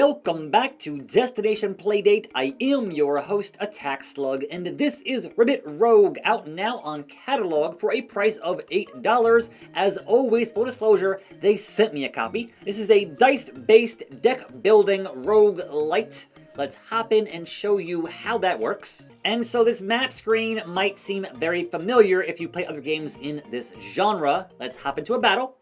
Welcome back to Destination Playdate. I am your host, Attack Slug, and this is Ribbit Rogue, out now on catalog for a price of $8. As always, full disclosure, they sent me a copy. This is a dice-based deck-building roguelite. Let's hop in and show you how that works. And so this map screen might seem very familiar if you play other games in this genre. Let's hop into a battle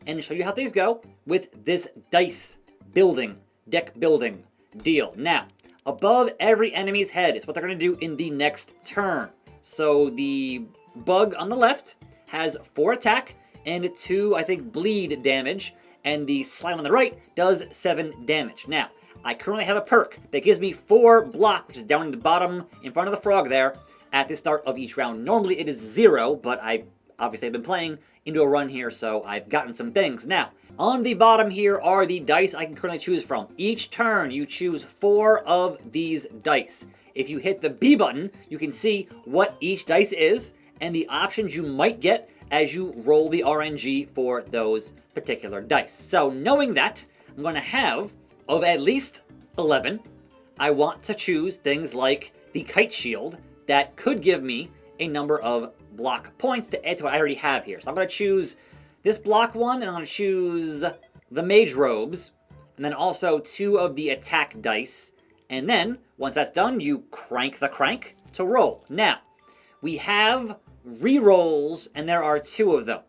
and show you how things go with this dice building, deck building deal. Now, above every enemy's head is what they're going to do in the next turn. So the bug on the left has 4 attack and 2, I think, bleed damage, and the slime on the right does 7 damage. Now, I currently have a perk that gives me 4 block, which is down in the bottom in front of the frog there, at the start of each round. Normally it is 0, but I obviously have been playing into a run here, so I've gotten some things. Now, on the bottom here are the dice I can currently choose from. Each turn, you choose 4 of these dice. If you hit the B button, you can see what each dice is and the options you might get as you roll the RNG for those particular dice. So knowing that, I'm going to have, of at least 11, I want to choose things like the kite shield that could give me a number of block points to add to what I already have here. So I'm going to choose this block one, and I'm going to choose the mage robes, and then also 2 of the attack dice. And then, once that's done, you crank the crank to roll. Now, we have re-rolls, and there are 2 of them,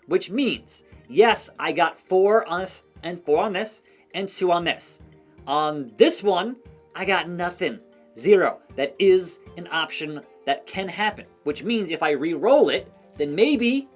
which means, yes, I got 4 on this, and 4 on this, and 2 on this. On this one, I got nothing. 0. That is an option that can happen, which means if I re-roll it, then maybe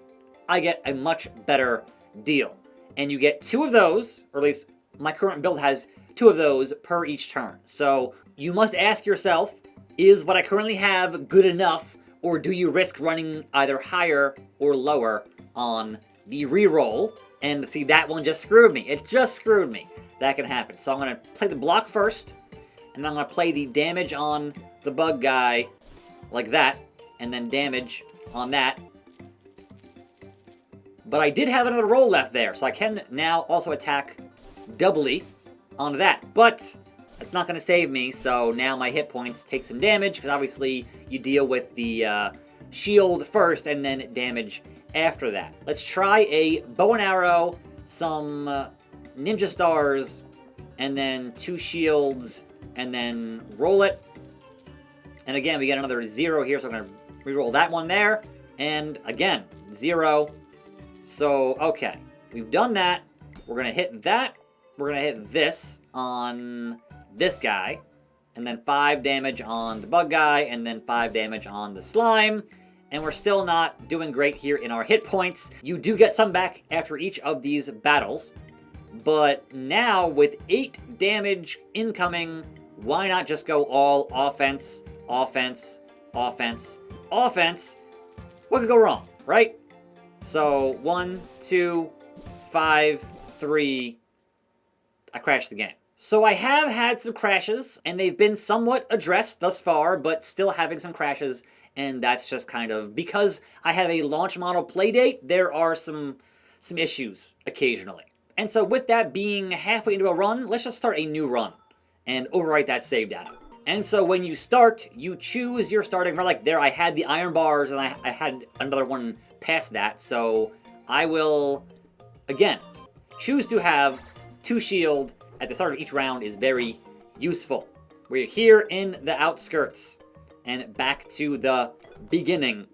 I get a much better deal. And you get 2 of those, or at least my current build has 2 of those per each turn. So you must ask yourself, is what I currently have good enough, or do you risk running either higher or lower on the re-roll? And see, that one just screwed me. It just screwed me. That can happen. So I'm going to play the block first, and then I'm going to play the damage on the bug guy like that, and then damage on that. But I did have another roll left there, so I can now also attack doubly on that. But it's not going to save me, so now my hit points take some damage, because obviously you deal with the shield first and then damage after that. Let's try a bow and arrow, some ninja stars, and then 2 shields, and then roll it. And again, we get another 0 here, so I'm going to reroll that one there. And again, 0. So, okay. We've done that. We're going to hit that. We're going to hit this on this guy. And then 5 damage on the bug guy. And then 5 damage on the slime. And we're still not doing great here in our hit points. You do get some back after each of these battles. But now, with 8 damage incoming, why not just go all offense, offense, offense, offense? What could go wrong, right? So, 1, 2, 5, 3, I crashed the game. So I have had some crashes, and they've been somewhat addressed thus far, but still having some crashes, and that's just kind of, because I have a launch model playdate, there are some issues occasionally. And so with that being halfway into a run, let's just start a new run and overwrite that save data. And so when you start, you choose your starting, like there I had the iron bars, and I had another one past that, so I will, again, choose to have 2 shield at the start of each round is very useful. We're here in the outskirts, and back to the beginning.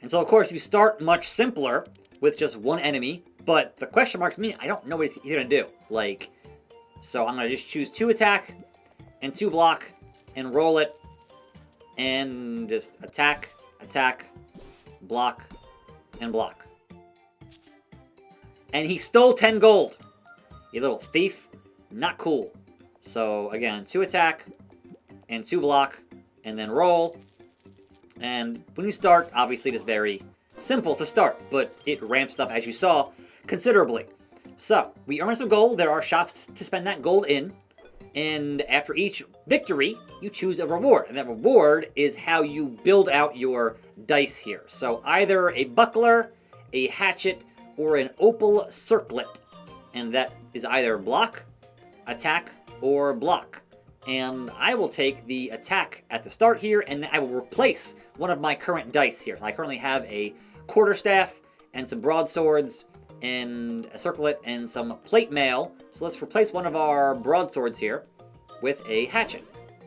And so of course you start much simpler with just 1 enemy, but the question marks mean I don't know what he's gonna do. Like, so I'm gonna just choose 2 attack and 2 block and roll it, and just attack, attack, block, and block. And he stole 10 gold. You little thief. Not cool. So again, 2 attack and 2 block, and then roll. And when you start, obviously it is very simple to start, but it ramps up, as you saw, considerably. So we earn some gold. There are shops to spend that gold in. And after each victory, you choose a reward. And that reward is how you build out your dice here. So either a buckler, a hatchet, or an opal circlet. And that is either block, attack, or block. And I will take the attack at the start here, and I will replace one of my current dice here. I currently have a quarterstaff and some broadswords and a circlet and some plate mail. So let's replace one of our broadswords here with a hatchet.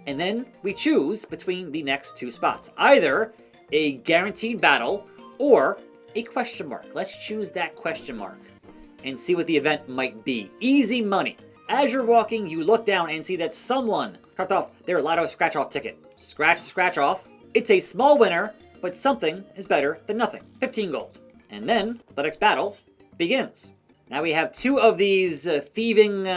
And then we choose between the next two spots. Either a guaranteed battle or a question mark. Let's choose that question mark and see what the event might be. Easy money. As you're walking, you look down and see that someone dropped off their Lotto scratch-off ticket. Scratch the scratch-off. It's a small winner, but something is better than nothing. 15 gold. And then the next battle begins. Now we have two of these thieving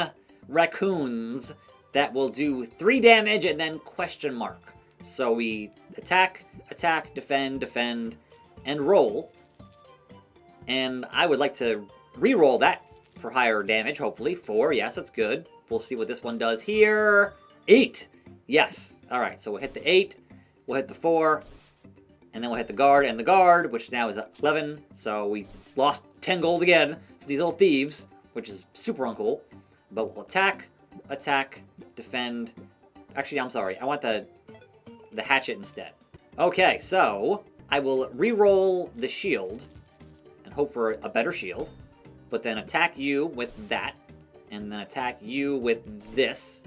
raccoons that will do 3 damage and then question mark. So we attack, attack, defend, defend, and roll. And I would like to re-roll that for higher damage, hopefully. 4, yes, that's good. We'll see what this one does here. 8, yes. All right, so we'll hit the 8, we'll hit the 4, and then we'll hit the guard and the guard, which now is 11. So we lost 10 gold again for these little thieves, which is super uncool. But we'll attack, attack, defend. Actually, I'm sorry. I want the hatchet instead. Okay, so I will re-roll the shield and hope for a better shield, but then attack you with that, and then attack you with this,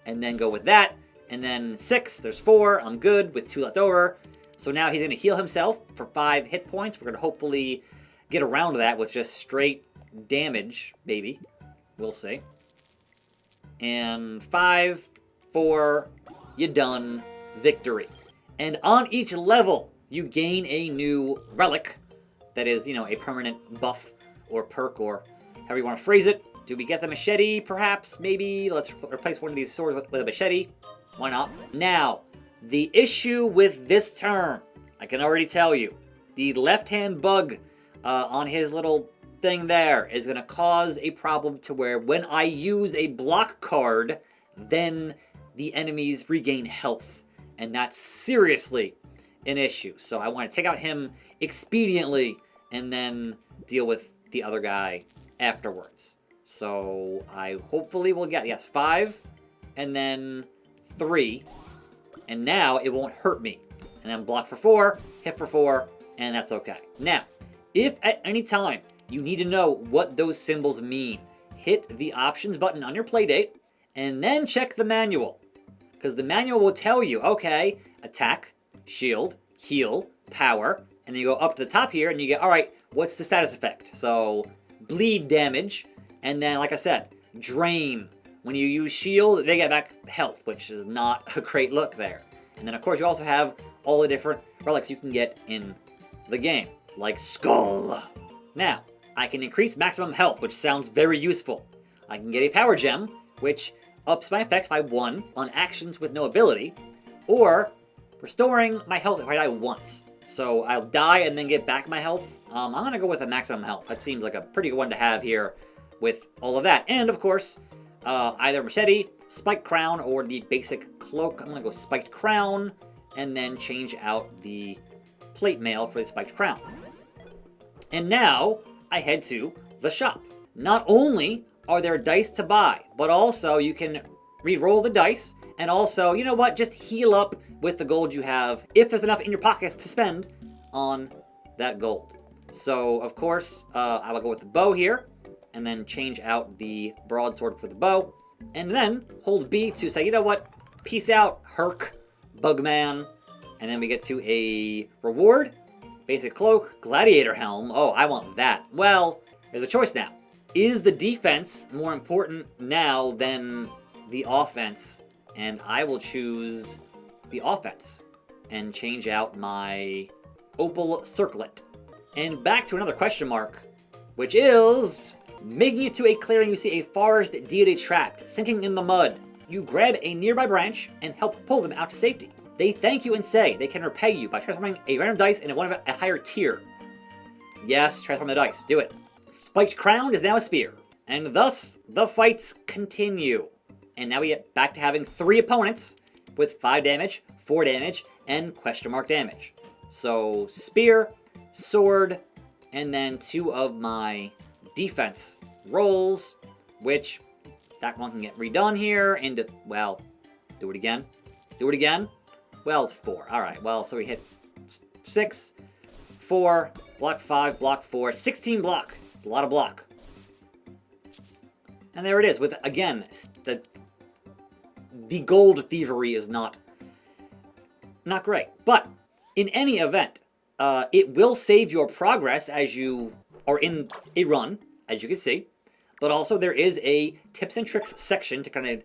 and then go with that, and then 6, there's 4, I'm good with 2 left over. So now he's going to heal himself for 5 hit points. We're going to hopefully get around that with just straight damage, maybe. We'll see. And 5, 4, you done. Victory. And on each level, you gain a new relic that is, a permanent buff or perk or however you want to phrase it. Do we get the machete, perhaps? Maybe. Let's replace one of these swords with a machete. Why not? Now, the issue with this term, I can already tell you, the left-hand bug on his little thing there is going to cause a problem to where when I use a block card, then the enemies regain health. And that's seriously an issue. So I want to take out him expediently and then deal with the other guy afterwards. So I hopefully will get, yes, 5 and then 3. And now it won't hurt me. And then block for 4, hit for 4, and that's okay. Now, if at any time you need to know what those symbols mean, hit the options button on your Playdate and then check the manual. Because the manual will tell you, okay, attack, shield, heal, power, and then you go up to the top here and you get, all right, what's the status effect? So, bleed damage, and then, like I said, drain. When you use shield, they get back health, which is not a great look there. And then, of course, you also have all the different relics you can get in the game, like Skull. Now, I can increase maximum health, which sounds very useful. I can get a power gem, which ups my effects by 1 on actions with no ability, or restoring my health if I die once. So I'll die and then get back my health. I'm going to go with a maximum health. That seems like a pretty good one to have here with all of that. And, of course, either machete, spiked crown, or the basic cloak. I'm going to go spiked crown, and then change out the plate mail for the spiked crown. And now I head to the shop. Not only are there dice to buy, but also you can re-roll the dice, and also, you know what, just heal up with the gold you have, if there's enough in your pockets to spend on that gold. So, of course, I will go with the bow here, and then change out the broadsword for the bow, and then hold B to say, you know what, peace out, Herc, Bugman, and then we get to a reward, basic cloak, gladiator helm. Oh, I want that. Well, there's a choice now. Is the defense more important now than the offense? And I will choose the offense and change out my opal circlet. And back to another question mark, which is making it to a clearing. You see a forest deity trapped, sinking in the mud. You grab a nearby branch and help pull them out to safety. They thank you and say they can repay you by transforming a random dice into one of a higher tier. Yes, transform the dice. Do it. Spiked crown is now a spear. And thus, the fights continue. And now we get back to having 3 opponents with 5 damage, 4 damage, and question mark damage. So, spear, sword, and then 2 of my defense rolls, which That one can get redone here into, well, do it again. Do it again. Well, it's 4. All right, well, so we hit 6, 4, block 5, block 4, 16 block. It's a lot of block. And there it is with, again, the gold thievery is not great. But in any event, it will save your progress as you are in a run, as you can see. But also there is a tips and tricks section to kind of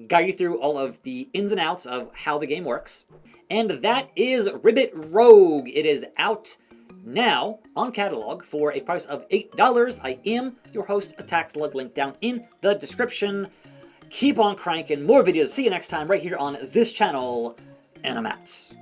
guide you through all of the ins and outs of how the game works. And that is Ribbit Rogue. It is out now on catalog for a price of $8. I am your host, Attack Slug, link down in the description. Keep on cranking, more videos. See you next time right here on this channel, and I'm out.